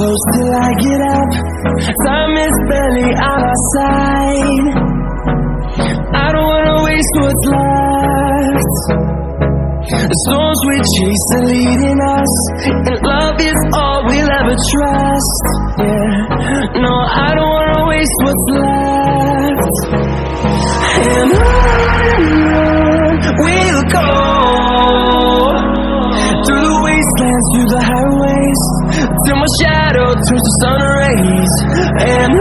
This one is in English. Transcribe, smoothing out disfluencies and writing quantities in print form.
close till I get up. Time is barely on our side. I don't wanna waste what's left. The storms we chase are leading us, and love is all we'll ever trust. Yeah, no, I don't wanna waste what's left. And on we'll go, through the wastelands, through the highways, till my shadow turns to sun rays. And